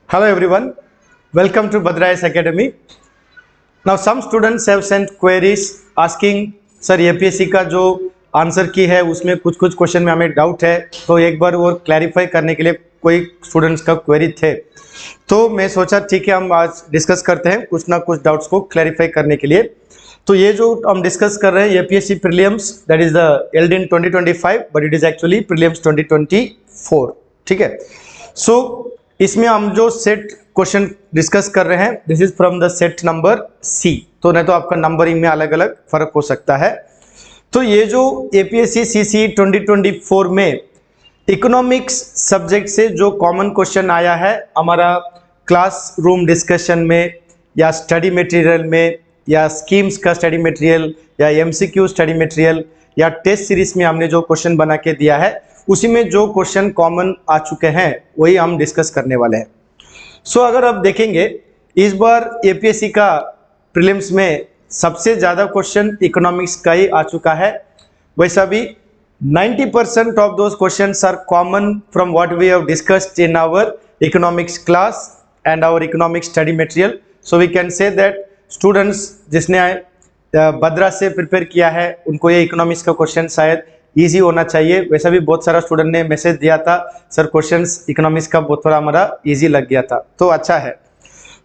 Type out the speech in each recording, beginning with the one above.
Hello everyone, welcome to Bhadrayas Academy. Now some students have sent queries asking sir APSC का जो answer की है उसमें कुछ कुछ क्वेश्चन में हमें डाउट है, तो एक बार वो क्लैरिफाई करने के लिए कोई स्टूडेंट्स का क्वेरी थे, तो मैं सोचा ठीक है हम आज डिस्कस करते हैं कुछ ना कुछ डाउट्स को क्लैरिफाई करने के लिए। तो ये जो हम डिस्कस कर रहे हैं APSC prelims that is the held in 2025 but it is actually prelims 2024, ठीक है। सो इसमें हम जो सेट क्वेश्चन डिस्कस कर रहे हैं this is from the set number C, तो नहीं तो आपका नंबरिंग में अलग अलग फर्क हो सकता है। तो ये जो APSC CC 2024 में इकोनॉमिक्स सब्जेक्ट से जो कॉमन क्वेश्चन आया है हमारा क्लास रूम डिस्कशन में या स्टडी मटेरियल में या स्कीम्स का स्टडी मटेरियल या MCQ स्टडी मटेरियल या टेस्ट सीरीज में हमने जो क्वेश्चन बना के दिया है उसी में जो क्वेश्चन कॉमन आ चुके हैं वही हम डिस्कस करने वाले हैं। सो अगर आप देखेंगे इस बार APSC का प्रीलिम्स में सबसे ज़्यादा क्वेश्चन इकोनॉमिक्स का ही आ चुका है। वैसा भी 90% of those questions are common from what we have discussed in our economics class and our economics study material. So we can say that students जिसने बद्रा से प्रिपेयर किया है उनको ये इकोनॉमिक्स का क्वेश्चन शायद इजी होना चाहिए। वैसा भी बहुत सारा स्टूडेंट ने मैसेज दिया था सर क्वेश्चंस इकोनॉमिक्स का बहुत थोड़ा हमारा इजी लग गया था, तो अच्छा है।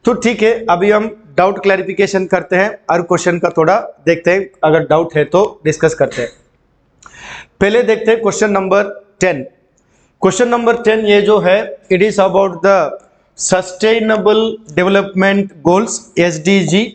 तो ठीक है, अभी हम डाउट क्लैरिफिकेशन करते हैं, हर क्वेश्चन का थोड़ा देखते हैं, अगर डाउट है तो डिस्कस करते हैं। पहले देखते हैं क्वेश्चन नंबर 10। क्वेश्चन नंबर 10 ये जो है it is about the sustainable development goals SDG।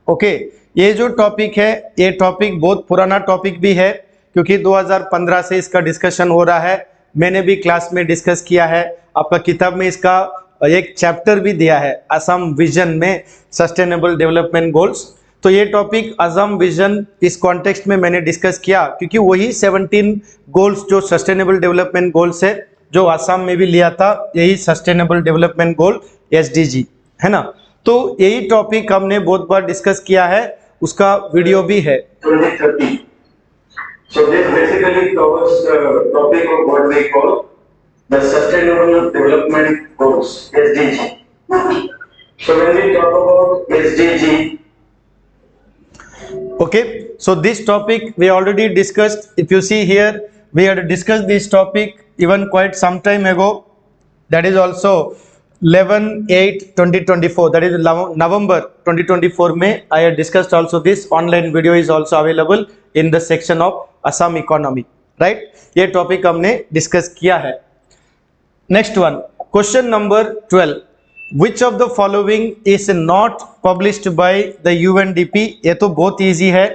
Okay, ये जो टॉपिक है ये टॉपिक बहुत पुराना टॉपिक भी है क्योंकि 2015 से इसका डिस्कशन हो रहा है। मैंने भी क्लास में डिस्कस किया है, आपका किताब में इसका एक चैप्टर भी दिया है असम विजन में सस्टेनेबल डेवलपमेंट गोल्स। तो ये टॉपिक असम विजन इस कॉन्टेक्स्ट में मैंने डिस्कस किया क्योंकि वही 17 गोल्स जो सस्टेनेबल डेवलपमेंट गोल्स है जो असम में भी लिया था, यही सस्टेनेबल डेवलपमेंट गोल SDG है ना। तो यही टॉपिक हमने बहुत बार डिस्कस किया है, उसका वीडियो भी है। 2030. So this basically covers the topic of what we call the Sustainable Development Goals, SDG. So when we talk about SDG, okay, so this topic we already discussed. If you see here, we had discussed this topic even quite some time ago. That is also 11/8/2024, that is November 2024 में I had discussed also this. Online video is also available in the section of Assam economy, right? ये topic हमने discuss किया है। Next one, question number 12, which of the following is not published by the UNDP। ये तो बहुत easy है,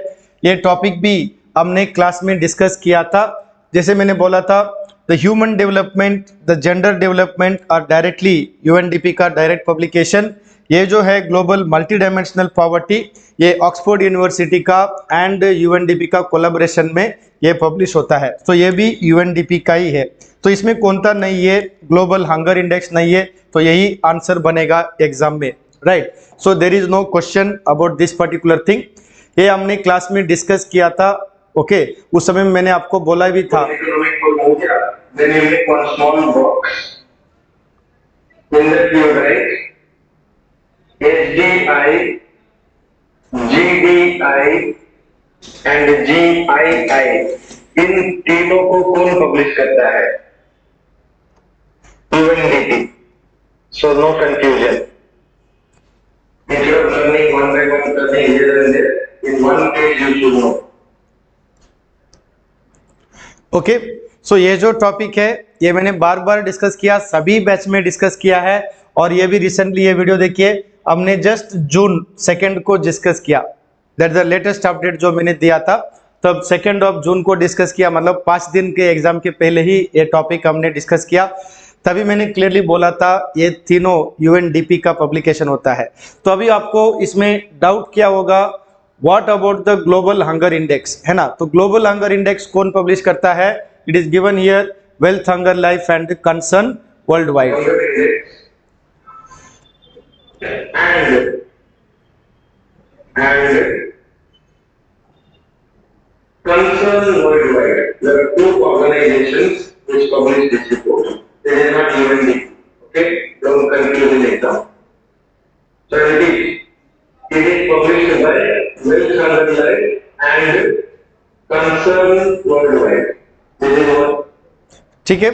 ये topic भी हमने क्लास में डिस्कस किया था। जैसे मैंने बोला था the human development, the gender development are directly UNDP का डायरेक्ट पब्लिकेशन। ये जो है ग्लोबल मल्टी डायमेंशनल पॉवर्टी, ये ऑक्सफोर्ड यूनिवर्सिटी का एंड UNDP का कोलैबोरेशन में ये पब्लिश होता है, तो ये भी UNDP का ही है। तो इसमें कौन सा नहीं है, ग्लोबल हंगर इंडेक्स नहीं है, तो यही आंसर बनेगा एग्जाम में, right. So there is no question about this particular thing. ये हमने क्लास में डिस्कस किया था, ओके उस समय मैंने आपको बोला भी था। then you make one small box. In that you write SDI, GDI and GII. इन तीनों को कौन पब्लिश करता है? UNDP. So no confusion. Instead of learning one by one, studying here and there, in one page you should know. Okay, so ये जो topic है ये मैंने बार बार डिस्कस किया, सभी बैच में डिस्कस किया है, और ये भी रिसेंटली ये वीडियो देखिए हमने जस्ट जून 2 को डिस्कस किया। दैट द लेटेस्ट अपडेट जो मैंने दिया था, तब 2 जून को डिस्कस किया, मतलब 5 दिन के एग्जाम के पहले ही ये टॉपिक हमने डिस्कस किया। तभी मैंने क्लियरली बोला था ये तीनों UNDP का पब्लिकेशन होता है। तो अभी आपको इसमें डाउट क्या होगा, what about the global hunger index, है ना। तो ग्लोबल हंगर इंडेक्स कौन पब्लिश करता है? It is given here, wealth, hunger, life and concern world wide. And concern worldwide. There are 2 organizations which publish this report. They are not UNDP. Okay, the conclusion exam. So it is published by Wells Underline and Concern Worldwide. This is what. ठीक है,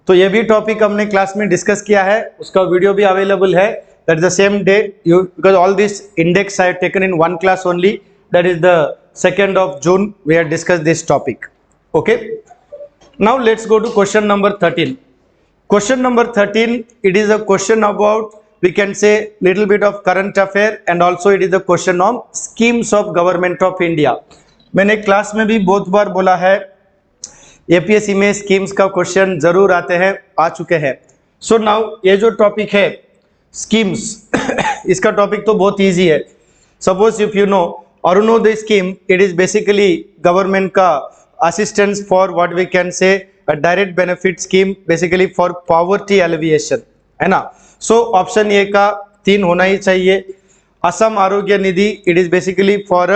तो ये भी topic हमने class में discuss किया है, उसका वीडियो भी अवेलेबल है. That is the same day you, because all this index I have taken in one class only. That is the 2nd of June we have discussed this topic. Okay, now let's go to question number 13. Question number 13, it is a question about, we can say, little bit of current affair and also it is a question on schemes of government of India. मैंने class में भी बहुत बार बोला है, APSC में schemes का question जरूर आते हैं, आ चुके हैं. सो नाउ ये जो टॉपिक है स्कीम्स इसका टॉपिक तो बहुत इजी है. Suppose if you know Orunodoi scheme, it is basically government का assistance for what we can say direct benefit scheme, basically for poverty alleviation, है ना. सो ऑप्शन ए का 3 होना ही चाहिए. Assam Arogya Nidhi, it is basically for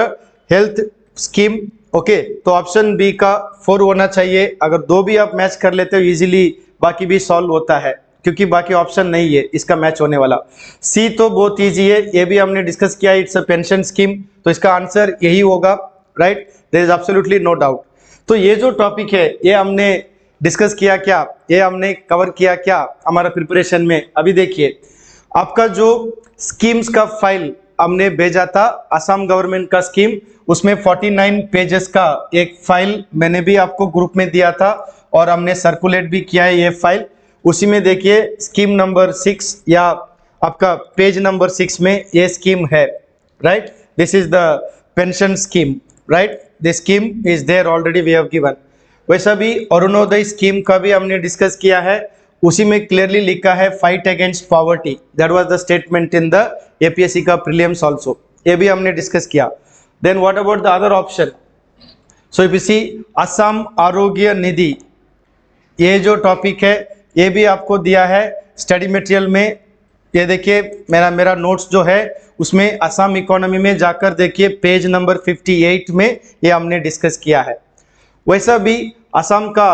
health scheme. Okay, तो option B का 4 होना चाहिए. अगर 2 भी आप मैच कर लेते हो इजीली, बाकी भी सॉल्व होता है क्योंकि बाकी ऑप्शन नहीं है इसका मैच होने वाला. सी तो बहुत इजी है, ये भी हमने डिस्कस किया, इट्स अ पेंशन स्कीम, तो इसका आंसर यही होगा, right. There is absolutely no doubt. तो ये जो टॉपिक है ये हमने डिस्कस किया क्या, ये हमने कवर किया क्या हमारा प्रिपरेशन में. अभी देखिए, आपका जो स्कीम्स का फाइल हमने भेजा था, असम गवर्नमेंट का स्कीम, उसमें 49 पेजेस का एक फाइल मैंने भी आपको ग्रुप में दिया था और हमने सर्कुलेट भी किया है ये फाइल. उसी में देखिए स्कीम नंबर 6 या आपका पेज नंबर 6 में ये स्कीम है, right. This is the pension scheme, right. This scheme is there already, we have given. वैसा भी अरुणोदय स्कीम का भी हमने डिस्कस किया है, उसी में क्लियरली लिखा है fight against poverty. That was the statement in the APSC का प्रीलिम्स आल्सो, ये भी हमने डिस्कस किया. Then what about the other option. So if you see Assam Arogya Nidhi, ये जो टॉपिक है ये भी आपको दिया है स्टडी मटेरियल में. ये देखिए मेरा नोट्स जो है उसमें असम इकोनॉमी में जाकर देखिए पेज नंबर 58 में ये हमने डिस्कस किया है. वैसा भी असम का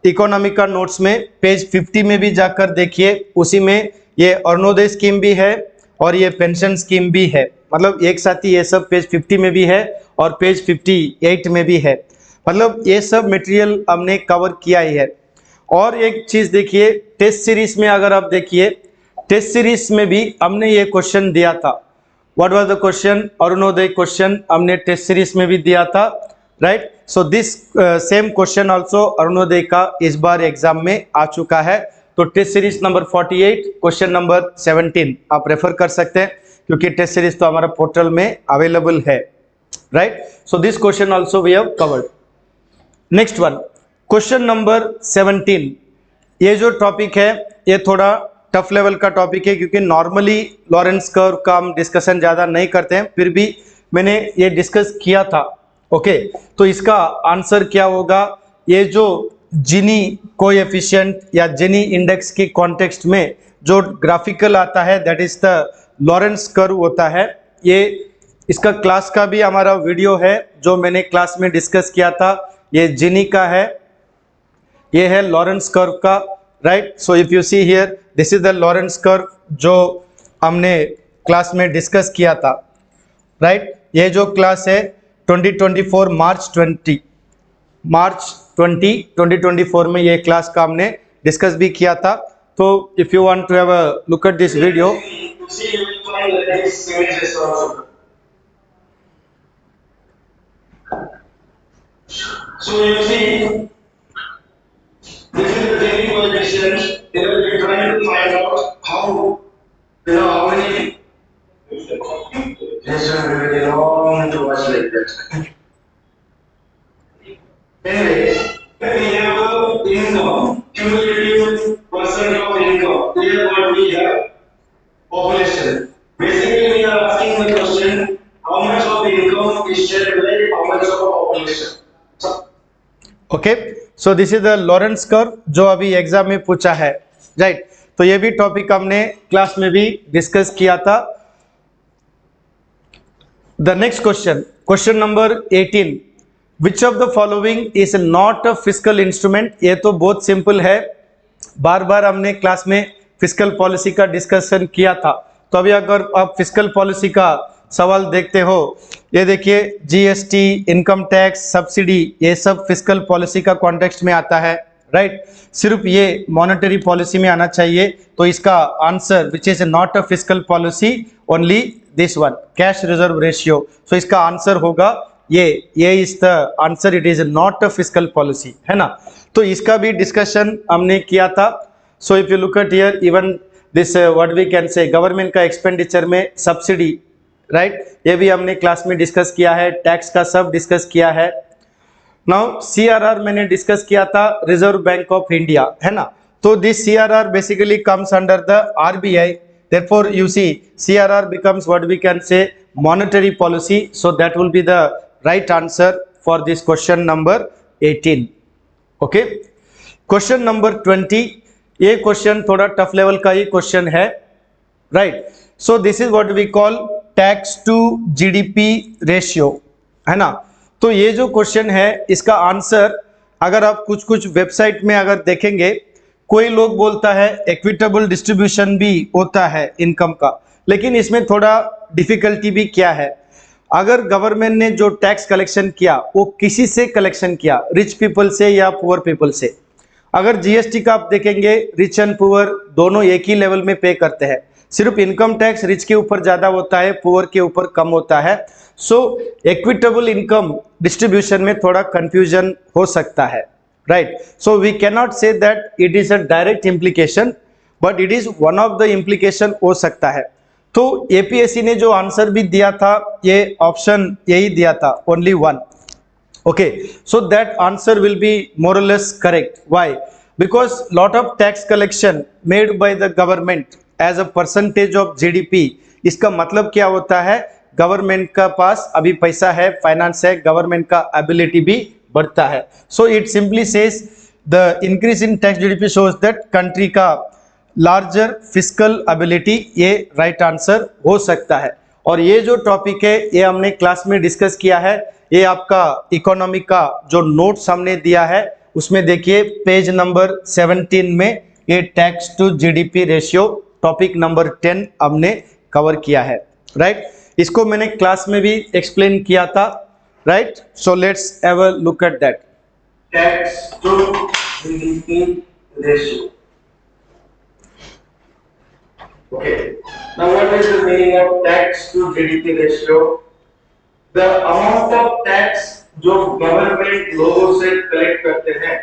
इकोनॉमी का नोट्स में पेज 50 में भी जाकर देखिए, उसी में ये अरुणोदय स्कीम भी है और ये पेंशन स्कीम भी है. मतलब एक साथ ही ये सब पेज 50 में भी है और पेज 58 में भी है. मतलब ये सब मटेरियल हमने कवर किया ही है. और एक चीज देखिए, टेस्ट सीरीज में अगर आप देखिए, टेस्ट सीरीज में भी हमने ये क्वेश्चन दिया था. What was the question? Orunodoi question हमने टेस्ट सीरीज में भी दिया था, right. So this same question also Orunodoi का इस बार एग्जाम में आ चुका है. तो test series number 48 question number 17 आप रेफर कर सकते हैं क्योंकि टेस्ट सीरीज तो हमारा पोर्टल में अवेलेबल है, right. So this question also we have covered. Next one, question number 17. ये जो टॉपिक है ये थोड़ा टफ लेवल का टॉपिक है क्योंकि नॉर्मली लॉरेंस कर्व का हम डिस्कशन ज़्यादा नहीं करते हैं, फिर भी मैंने ये डिस्कस किया था. ओके, तो इसका आंसर क्या होगा? ये जो जिनी कोएफिशिएंट या जिनी इंडेक्स की कॉन्टेक्स्ट में जो ग्राफिकल आता है, that is the Lawrence curve होता है. ये इसका क्लास का भी हमारा वीडियो है जो मैंने क्लास में डिस्कस किया था. ये जिनी का है, ये है लॉरेंस कर्व का, right. So if you see here, this is the Lawrence curve जो हमने क्लास में डिस्कस किया था, राइट. ये जो क्लास है 2024 मार्च 2024 में ये क्लास का हमने डिस्कस भी किया था. तो if you want to have a look at this video, so you see, this is the daily coefficient. We're trying to find out how many. This one will be long to watch like that. Anyway, we have a income, cumulative percent of income. Here what we have, population. Basically, we are asking the question: how much of income is shared by how much of population? Okay. So this is the Lawrence curve जो अभी exam में पूछा है, right. तो ये भी topic हमने class में भी डिस्कस किया था. The next question, question number 18. Which of the following is not a fiscal instrument? ये तो बहुत सिंपल है, बार बार हमने क्लास में फिस्कल पॉलिसी का डिस्कशन किया था। तो अभी अगर आप फिस्कल पॉलिसी का सवाल देखते हो, ये देखिए जीएसटी, इनकम टैक्स, सब्सिडी, ये सब फिस्कल पॉलिसी का कॉन्टेक्स्ट में आता है, राइट। सिर्फ ये मॉनेटरी पॉलिसी में आना चाहिए। तो इसका answer which is not a fiscal policy, only this one, cash reserve ratio. So इसका आंसर होगा ये is the answer, it is not a fiscal policy, है ना। तो इसका भी डिस्कशन हमने किया था। So if you look at here, even this what we can say government का एक्सपेंडिचर में सब्सिडी, राइट, ये भी हमने क्लास में डिस्कस किया है। टैक्स का सब डिस्कस किया है। नाउ सीआरआर मैंने डिस्कस किया था, रिजर्व बैंक ऑफ इंडिया, है ना। तो this CRR basically comes under the RBI, therefore you see CRR becomes what we can say monetary policy, so that will be the right answer for this question number 18. okay, question number 20, ये question थोड़ा tough level का ही question है, right. So this is what we call tax to GDP ratio, है ना। तो ये जो क्वेश्चन है इसका आंसर अगर आप कुछ वेबसाइट में अगर देखेंगे, कोई लोग बोलता है इक्विटेबल डिस्ट्रीब्यूशन भी होता है इनकम का, लेकिन इसमें थोड़ा डिफिकल्टी भी क्या है। अगर गवर्नमेंट ने जो टैक्स कलेक्शन किया वो किसी से कलेक्शन किया, रिच पीपल से या पुअर पीपल से। अगर जीएसटी का आप देखेंगे, रिच एंड पुअर दोनों एक ही लेवल में पे करते हैं, सिर्फ इनकम टैक्स रिच के ऊपर ज्यादा होता है, पुअर के ऊपर कम होता है। सो इक्विटेबल इनकम डिस्ट्रीब्यूशन में थोड़ा कंफ्यूजन हो सकता है, right. So we can not say that it is a direct implication, but it is one of the implication हो सकता है। तो एपीएससी ने जो आंसर भी दिया था, ये ऑप्शन यही दिया था, only one. okay, so that answer will be more or less correct. Why? Because lot of tax collection made by the government as a percentage of GDP, इसका मतलब क्या होता है, गवर्नमेंट का पास अभी पैसा है, फाइनेंस है, गवर्नमेंट का एबिलिटी भी बढ़ता है। So it simply says the increase in tax GDP shows that country का लार्जर फिस्कल एबिलिटी, ये राइट आंसर हो सकता है। और ये जो टॉपिक है ये हमने क्लास में डिस्कस किया है। ये आपका इकोनॉमी का जो नोट्स हमने दिया है उसमें देखिए पेज नंबर 17 में ये tax to GDP ratio topic number 10 हमने कवर किया है, राइट। इसको मैंने क्लास में भी एक्सप्लेन किया था, right. So let's have a look at that. Tax to GDP ratio. Okay. Now, what is the meaning of tax to GDP ratio? The amount of tax जो government लोगों से collect करते हैं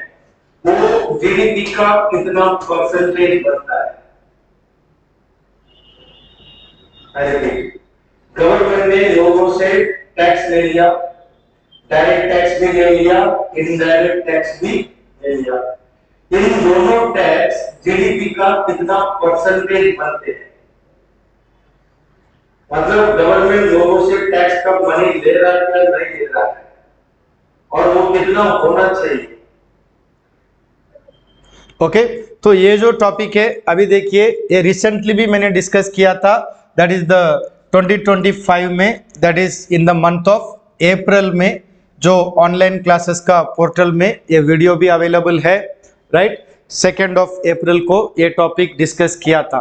वो जीडीपी का कितना परसेंटेज बनता है। गवर्नमेंट ने लोगों से टैक्स ले लिया, डायरेक्ट टैक्स भी ले लिया, इनडायरेक्ट टैक्स भी ले लिया। इन दोनों टैक्स जीडीपी का कितना परसेंटेज बनते हैं। मतलब गवर्नमेंट लोगों से टैक्स का मनी ले रहा है या नहीं ले रहा है, और वो कितना होना चाहिए। ओके, तो ये जो टॉपिक है अभी देखिए, ये रिसेंटली भी मैंने डिस्कस किया था, दैट इज द 2025 में, that is in the month of April में, जो ऑनलाइन क्लासेस का पोर्टल में ये वीडियो भी अवेलेबल है, राइट। 2 अप्रैल को ये टॉपिक डिस्कस किया था,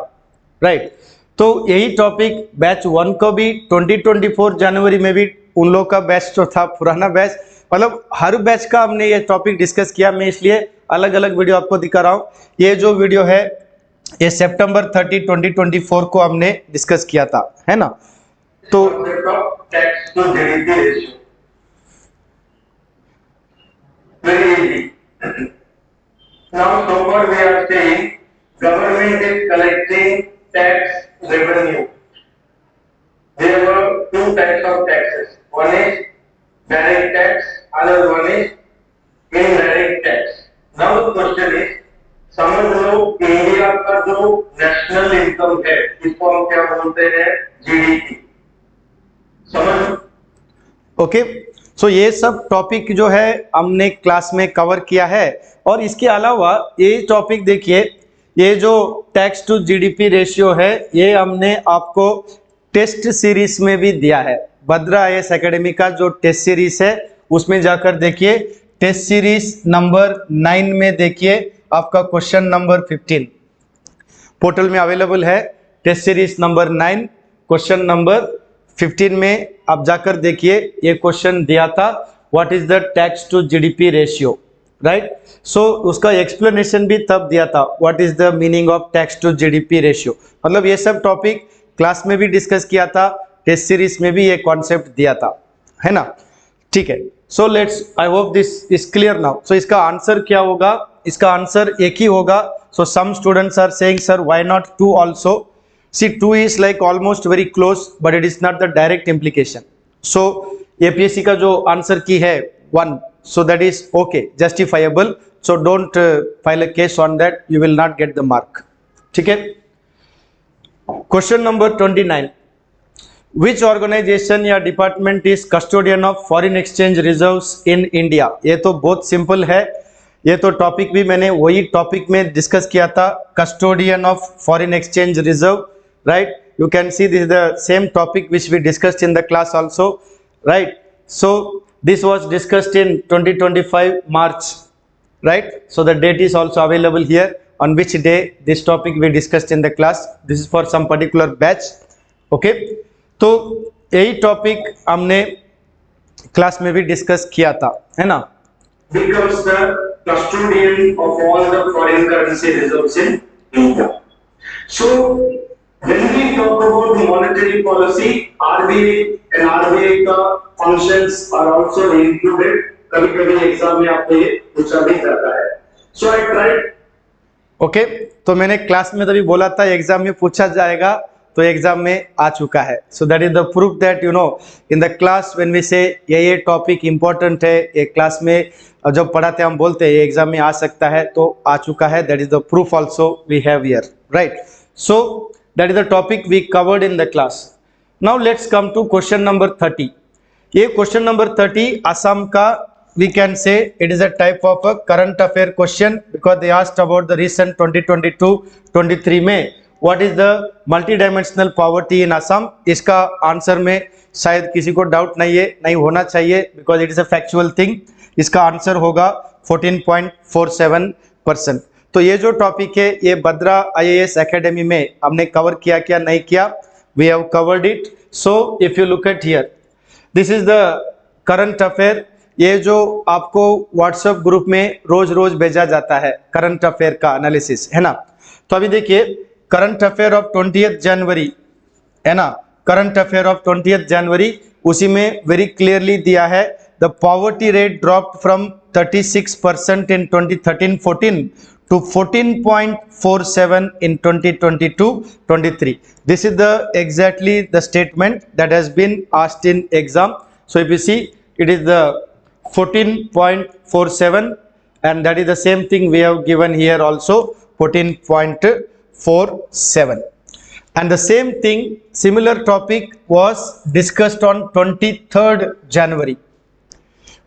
राइट। तो यही टॉपिक बैच 1 को भी 2024 जनवरी में भी उन लोग का बैच जो था पुराना बैच, मतलब हर बैच का हमने ये टॉपिक डिस्कस किया। मैं इसलिए अलग अलग वीडियो आपको दिखा रहा हूँ। ये जो वीडियो है ये सितंबर 30, 2024 को हमने डिस्कस किया था, है ना। तो tax to GDP ratio very easy. Now, so far we are saying government is collecting tax revenue. There were two types of taxes. One is direct tax, other one is indirect tax. Now the question is, समझ लो India का जो national income है इसको हम क्या बोलते हैं, GDP. समझ? ओके, सो ये सब टॉपिक जो है हमने क्लास में कवर किया है। और इसके अलावा ये टॉपिक देखिए, ये जो टैक्स टू जीडीपी रेशियो है ये हमने आपको टेस्ट सीरीज में भी दिया है। भद्रा आईएएस एकेडमी का जो टेस्ट सीरीज है उसमें जाकर देखिए, टेस्ट सीरीज नंबर 9 में देखिए आपका क्वेश्चन नंबर 15। पोर्टल में अवेलेबल है। Test series number 9 question number 15 में आप जाकर देखिए, ये क्वेश्चन दिया था, what is the tax to GDP ratio, right. So उसका एक्सप्लेनेशन भी तब दिया था, what is the meaning of tax to GDP ratio. मतलब ये सब टॉपिक क्लास में भी डिस्कस किया था, टेस्ट सीरीज में भी ये कॉन्सेप्ट दिया था, है ना। ठीक है, so let's, I hope this is clear now. So इसका आंसर क्या होगा, इसका आंसर एक ही होगा। So some students are saying sir why not 2 also. C 2 is like almost very close but it is not the direct implication. So APSC का जो answer की है 1, so that is okay, justifiable, so don't file a case on that, you will not get the mark. ठीक है। Question number 29, which organization या department is custodian of foreign exchange reserves in India? ये तो बहुत simple है, ये तो topic भी मैंने वही टॉपिक में डिस्कस किया था, custodian of foreign exchange reserve, right? You can see this is the same topic which we discussed in the class also, right? So this was discussed in 2025 March, right? So the date is also available here on which day this topic we discussed in the class. This is for some particular batch, okay? तो यही topic हमने class में भी discuss किया था, है ना। Becomes the custodian of all the foreign currency reserves in India. So when we talk about monetary policy, RBI and RBI का functions are also included. कभी-कभी एग्जाम में आपको ये पूछा भी जाता है। So I tried. ओके, तो मैंने क्लास में तभी बोला था एग्जाम में पूछा जाएगा, तो एग्जाम में आ चुका है। So that is the proof that you know in the class when we say ये टॉपिक इंपॉर्टेंट है, ये क्लास में जब पढ़ाते हम बोलते हैं ये एग्जाम में आ सकता है, तो आ चुका है। That is the proof also we have here, right. So that is the topic we covered in the class. Now let's come to question number 30। ये क्वेश्चन नंबर 30 असम का, we can say it is a type of a current affair question because they asked about the recent 2022-23 में what is the multidimensional poverty in Assam। इसका answer में शायद किसी को doubt नहीं है, नहीं होना चाहिए because it is a factual thing। इसका आंसर होगा 14.47%। तो ये जो टॉपिक है ये बद्रा IAS एकेडमी में हमने कवर किया क्या नहीं किया, we have covered it। so if you look at here, this is the current affair। ये जो आपको व्हाट्सएप ग्रुप में रोज रोज भेजा जाता है करंट अफेयर का एनालिसिस, है ना। तो अभी देखिए करंट अफेयर ऑफ 20th जनवरी, है ना, करंट अफेयर ऑफ 20th जनवरी, उसी में वेरी क्लियरली दिया है the poverty rate dropped from 36% in 2013-14 to 14.47 in 2022-23। This is the exactly the statement that has been asked in exam। So if you see it is the 14.47 and that is the same thing we have given here also, 14.47, and the same thing, similar topic was discussed on 23rd January,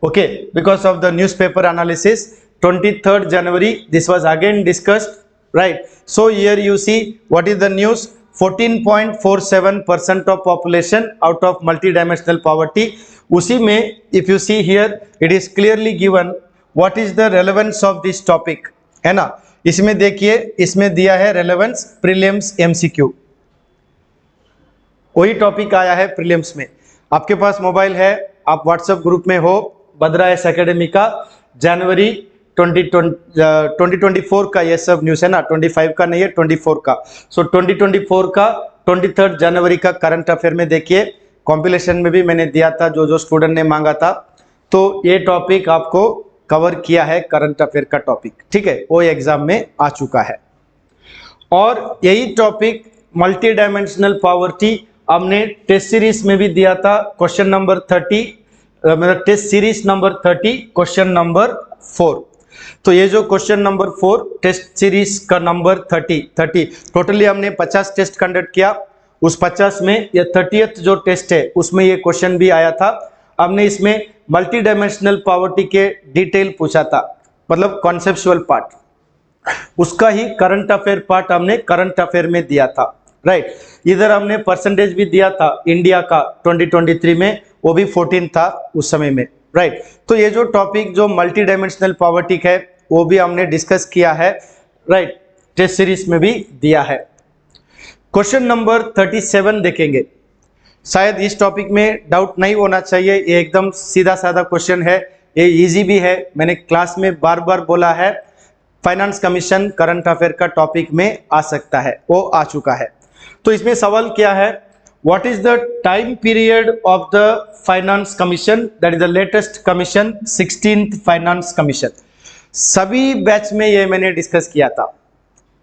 okay, because of the newspaper analysis 23rd January this was again discussed, right। so here you see what is the news, 14.47% of population out of multidimensional poverty। उसी में if you see here it is clearly given what is the relevance of this topic, है ना। इसमें देखिए इसमें दिया है relevance prelims MCQ, वही टॉपिक आया है प्रीलिम्स में। आपके पास मोबाइल है, आप व्हाट्सएप ग्रुप में हो, बद्रा IAS एकेडमी का जनवरी 2024 का ये सब न्यूज़ है ना, 25 का नहीं है 24 का। सो 2024 का 23rd जनवरी का करंट अफेयर में देखिए, कॉम्पिलेशन में भी मैंने दिया था जो जो स्टूडेंट ने मांगा था, तो ये टॉपिक आपको कवर किया है करंट अफेयर का टॉपिक, ठीक है, वो एग्जाम में आ चुका है। और यही टॉपिक मल्टी डायमेंशनल पॉवर्टी हमने टेस्ट सीरीज में भी दिया था, क्वेश्चन नंबर 30, मतलब test series number 30 question number 4। तो ये जो क्वेश्चन नंबर 4 टेस्ट सीरीज का नंबर 30 टोटली हमने 50 टेस्ट कंडक्ट किया, उस 50 में ये 30th जो टेस्ट है उसमें ये क्वेश्चन भी आया था। हमने इसमें मल्टी डायमेंशनल पॉवर्टी के डिटेल पूछा था, मतलब कॉन्सेप्चुअल पार्ट, उसका ही करंट अफेयर पार्ट हमने करंट अफेयर में दिया था, राइट। इधर हमने परसेंटेज भी दिया था इंडिया का 2023 में, वो भी 14 था उस समय में, राइट। तो ये जो टॉपिक जो मल्टी डायमेंशनल पॉवर्टी है वो भी हमने डिस्कस किया है, राइट। टेस्ट सीरीज में भी दिया है। क्वेश्चन नंबर 37 देखेंगे। शायद इस टॉपिक में डाउट नहीं होना चाहिए, ये एकदम सीधा साधा क्वेश्चन है, ये इजी भी है। मैंने क्लास में बार बार बोला है, फाइनेंस कमीशन करंट अफेयर का टॉपिक में आ सकता है, वो आ चुका है। तो इसमें सवाल क्या है, what is the time period of the finance commission, that is the latest commission, 16th finance commission. सभी बैच में ये मैंने डिस्कस किया था,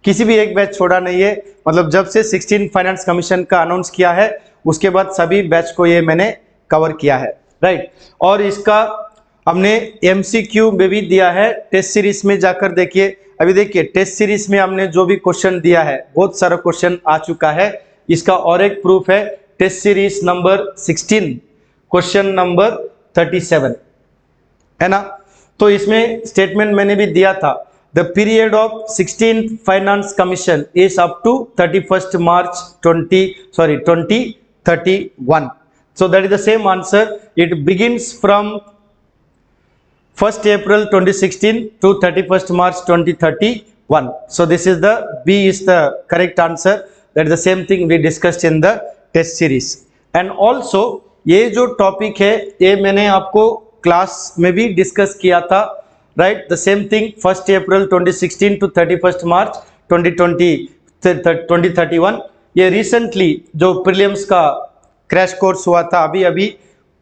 किसी भी एक बैच छोड़ा नहीं है। मतलब जब से 16 फाइनेंस कमीशन का अनाउंस किया है उसके बाद सभी बैच को ये मैंने कवर किया है, राइट। और इसका हमने एमसीक्यू में भी दिया है, टेस्ट सीरीज में जाकर देखिए। अभी देखिए टेस्ट सीरीज में हमने जो भी क्वेश्चन दिया है बहुत सारा क्वेश्चन आ चुका है। इसका और एक प्रूफ है, test series number 16 question number 37 है ना। तो इसमें स्टेटमेंट मैंने भी दिया था, the period of 16th finance commission is up to 31st March 2031. So that is the same answer. It begins from 1st April 2016 to 31st March 2031. So this is the B is the correct answer. That is the same thing we discussed in the test series. And also ये जो topic है ये मैंने आपको class में भी discuss किया था, right. The same thing 1st April 2016 to 31st March 2031। ये रिसेंटली जो प्रीलिम्स का क्रैश कोर्स हुआ था, अभी अभी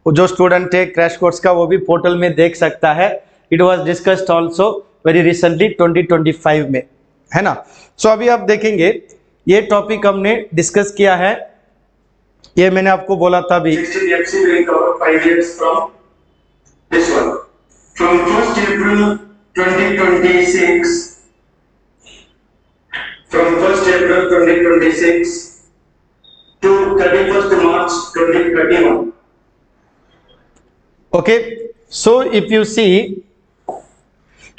जो स्टूडेंट है क्रैश कोर्स का वो भी पोर्टल में देख सकता है। It was discussed also very recently 2025 में, है ना। सो अभी आप देखेंगे ये टॉपिक हमने डिस्कस किया है, ये मैंने आपको बोला था अभी। 16 FC will cover 5 years from this one. From 1st April 2026, from 1st April 2026 to 31st March 2031. Okay, so if you see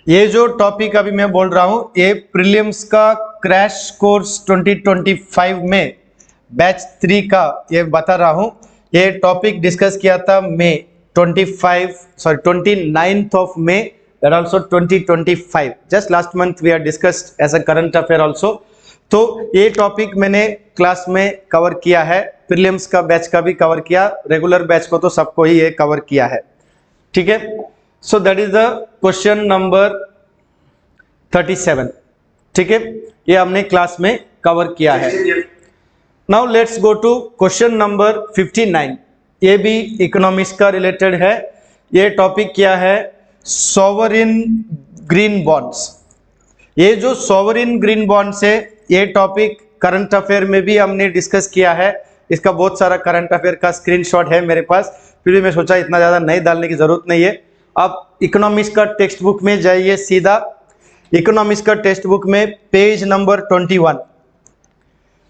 ये जो टॉपिक अभी मैं बोल रहा हूं ये प्रीलिम्स का क्रैश कोर्स 2025 में बैच 3 का ये बता रहा हूं। ये टॉपिक डिस्कस किया था मई 29th of May, that also 2025, just last month we are discussed as a current affair also। तो ये टॉपिक मैंने क्लास में कवर किया है, प्रीलिम्स का बैच का भी कवर किया, रेगुलर बैच को तो सबको ही ये कवर किया है, ठीक है। So that is the question number 37, ठीक है, ये हमने क्लास में कवर किया है। Now let's go to question number 59। ये भी इकोनॉमिक्स का रिलेटेड है। ये टॉपिक क्या है, सॉवरिन ग्रीन बॉन्ड्स। ये जो सॉवरिन ग्रीन बॉन्ड्स है ये टॉपिक करंट अफेयर में भी हमने डिस्कस किया है। इसका बहुत सारा करंट अफेयर का स्क्रीनशॉट है मेरे पास, फिर भी मैं सोचा इतना ज़्यादा नहीं डालने की ज़रूरत नहीं है। आप इकोनॉमिक्स का टेक्स्ट बुक में जाइए सीधा, इकोनॉमिक्स का टेक्स्ट बुक में पेज नंबर 21।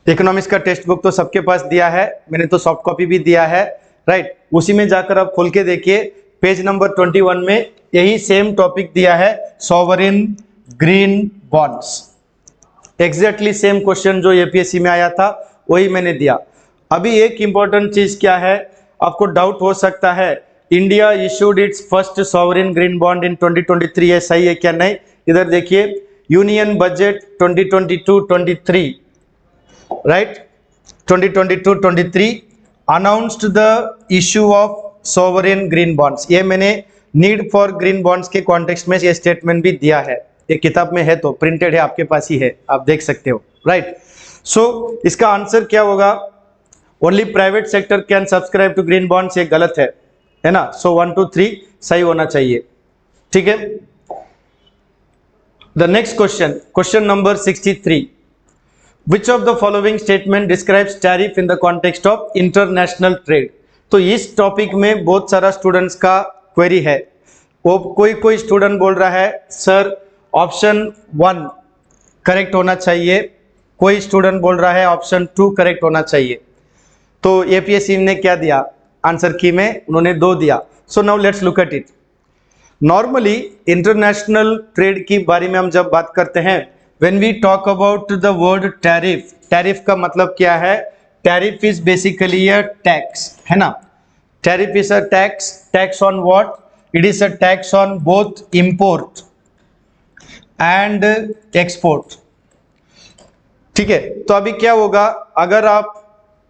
इकोनॉमिक्स का टेक्स्ट बुक तो सबके पास दिया है, मैंने तो सॉफ्ट कॉपी भी दिया है, राइट। उसी में जाकर आप खोल के देखिए, पेज नंबर 21 में यही सेम टॉपिक दिया है, sovereign green bonds. Exactly same question जो यूपीएससी में आया था वही मैंने दिया। अभी एक इंपॉर्टेंट चीज क्या है, आपको डाउट हो सकता है, India issued it's first sovereign green bond in 2023, ये सही है क्या? नहीं। इधर देखिए, union budget 2022-23, right, 2022-23 announced the issue of sovereign green bonds. ये मैंने नीड फॉर ग्रीन बॉन्ड्स के कॉन्टेक्स्ट में ये स्टेटमेंट भी दिया है, ये किताब में है, तो प्रिंटेड है, आपके पास ही है, आप देख सकते हो, राइट। सो इसका आंसर क्या होगा, only private sector can subscribe to green bonds, ये गलत है ना। सो 1 2 3 सही होना चाहिए, ठीक है। The next question, question number 63, which of the following statement describes tariff in the context of international trade. तो इस टॉपिक में बहुत सारा स्टूडेंट्स का क्वेरी है। वो कोई स्टूडेंट बोल रहा है सर ऑप्शन 1 करेक्ट होना चाहिए, कोई स्टूडेंट बोल रहा है ऑप्शन 2 करेक्ट होना चाहिए। तो एपीएससी ने क्या दिया आंसर की में, उन्होंने 2 दिया। So now let's look at it. Normally international trade की बारे में हम जब बात करते हैं, when we talk about the word tariff, tariff का मतलब क्या है, tariff is basically a tax, है ना। Tariff is a tax, tax on what, it is a tax on both import and export. ठीक है, तो अभी क्या होगा, अगर आप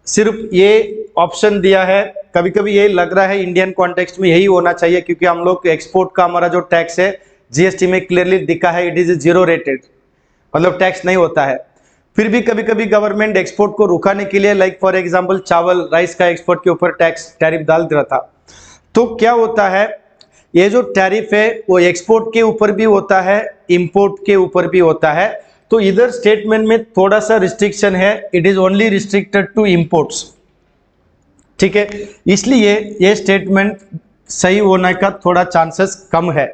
सिर्फ ये ऑप्शन दिया है, कभी कभी ये लग रहा है इंडियन कॉन्टेक्स्ट में यही होना चाहिए, क्योंकि हम लोग एक्सपोर्ट का हमारा जो टैक्स है जीएसटी में क्लियरली दिखा है, इट इज जीरो रेटेड, मतलब टैक्स नहीं होता है। फिर भी कभी कभी गवर्नमेंट एक्सपोर्ट को रुकाने के लिए, लाइक फॉर एग्जांपल चावल राइस का एक्सपोर्ट के ऊपर टैक्स टैरिफ डाल दिया था, तो क्या होता है, ये जो टैरिफ है वो एक्सपोर्ट के ऊपर भी होता है, इंपोर्ट के ऊपर भी होता है। तो इधर स्टेटमेंट में थोड़ा सा रिस्ट्रिक्शन है, it is only restricted to imports, ठीक है, इसलिए ये स्टेटमेंट सही होने का थोड़ा चांसेस कम है।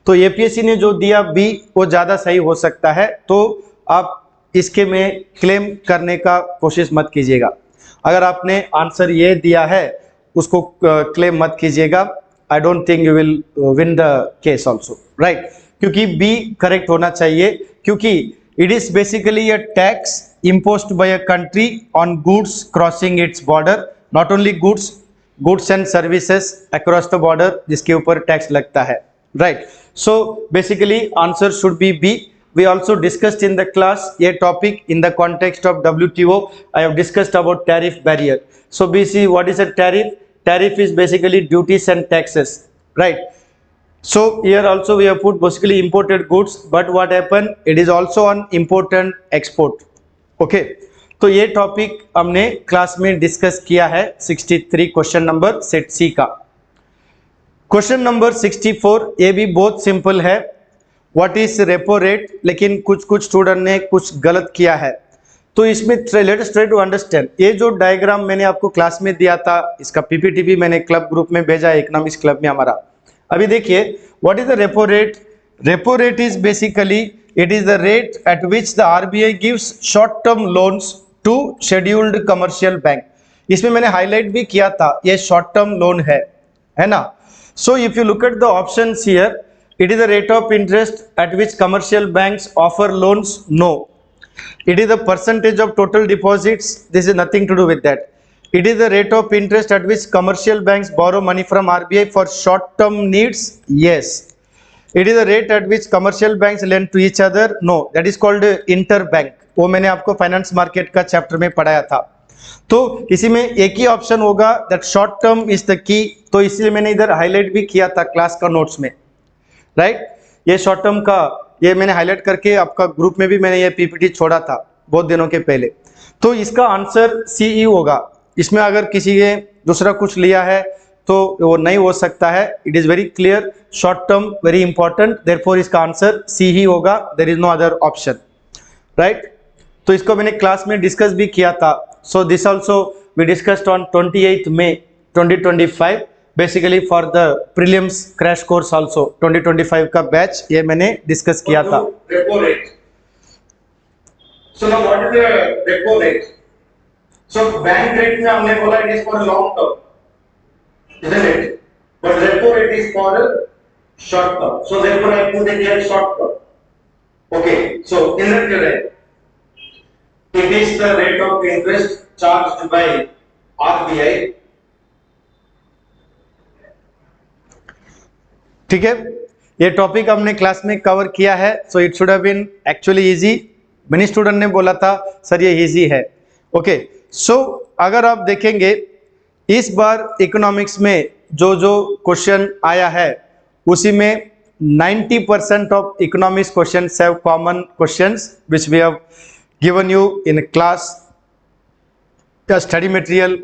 तो एपीएससी ने जो दिया बी वो ज्यादा सही हो सकता है, तो आप इसके में क्लेम करने का कोशिश मत कीजिएगा। अगर आपने आंसर ये दिया है उसको क्लेम मत कीजिएगा, I don't think you will win the case also, right, क्योंकि बी करेक्ट होना चाहिए, क्योंकि it is basically a tax imposed by a country on goods crossing its border, not only goods and services across the border जिसके ऊपर tax लगता है, right? So basically answer should be B. We also discussed in the class a topic in the context of WTO. I have discussed about tariff barrier. So BC, what is a tariff? Tariff is basically duties and taxes, right? So here also we have put basically imported goods, but what happened? It is also an important export. Okay, तो ये topic हमने class में discuss किया है 63 question number set सी का। Question number 64 ये भी बहुत सिंपल है, व्हाट इज रेपो रेट, लेकिन कुछ स्टूडेंट ने कुछ गलत किया है, तो इसमें लेट्स ट्राई टू अंडरस्टैंड। ये जो डायग्राम मैंने आपको क्लास में दिया था, इसका पीपीटी भी मैंने क्लब ग्रुप में भेजा है, इकोनॉमिक्स क्लब में हमारा। अभी देखिए, what is the repo rate? Repo rate is basically it is the rate at which the RBI gives short term loans to scheduled commercial bank. इसमें मैंने हाईलाइट भी किया था, ये शॉर्ट टर्म लोन है ना। So if you look at the options here, it is the rate of interest at which commercial banks offer loans, no. It is the percentage of total deposits, this is nothing to do with that. It is the rate of interest at which commercial banks borrow money from RBI for short term needs, yes. It is the rate at which commercial banks lend to each other, no, that is called interbank. वो मैंने आपको finance market का chapter में पढ़ाया था। तो इसी में एक ही ऑप्शन होगा, that short term is the key, तो इसलिए मैंने इधर हाईलाइट भी किया था क्लास का नोट्स में, राइट। ये शॉर्ट टर्म का ये मैंने हाईलाइट करके आपका ग्रुप में भी मैंने ये पीपीटी छोड़ा था बहुत दिनों के पहले। तो इसका आंसर सी होगा। इसमें अगर किसी ने दूसरा कुछ लिया है तो वो नहीं हो सकता है, it is very clear, short term very important, therefore इसका आंसर सी ही होगा, there is no other option, right. तो इसको मैंने क्लास में डिस्कस भी किया था। So this also we discussed on 28 May 2025, basically for the prelims crash course also 2025 का बैच ये मैंने डिस्कस किया था। Repo rate, so now what is the repo rate? So bank rate में हमने बोला it is for long term, isn't it? But repo rate is for short term. So therefore I put it here short term. Okay. So in that case, it is the rate of interest charged by RBI. ठीक है, ये topic हमने class में cover किया है, so it should have been actually easy. Many student ने बोला था सर ये इजी है। ओके, सो अगर आप देखेंगे इस बार इकोनॉमिक्स में जो क्वेश्चन आया है उसी में 90% of economics questions have common questions which we have given you in class या स्टडी मटेरियल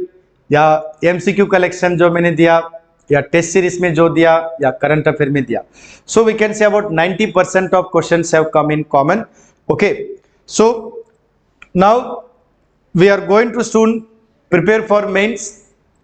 या एमसीक्यू कलेक्शन जो मैंने दिया या टेस्ट सीरीज में जो दिया या करंट अफेयर में दिया। So we can say about 90% of questions have come in common. Okay, so now we are going to soon prepare for mains,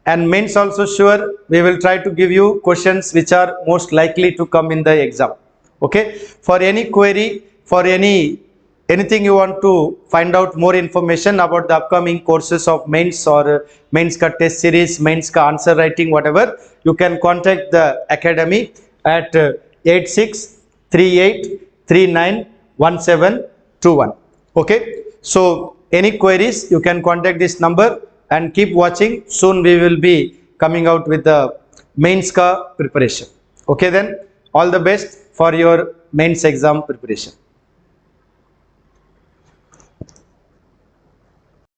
and mains also sure we will try to give you questions which are most likely to come in the exam. Okay, for any query, for anything you want to find out more information about the upcoming courses of mains or mains ka test series, mains ka answer writing, whatever, you can contact the academy at 8638391721. Okay, so any queries you can contact this number and keep watching. Soon we will be coming out with the mains ka preparation. Okay, then all the best for your mains exam preparation.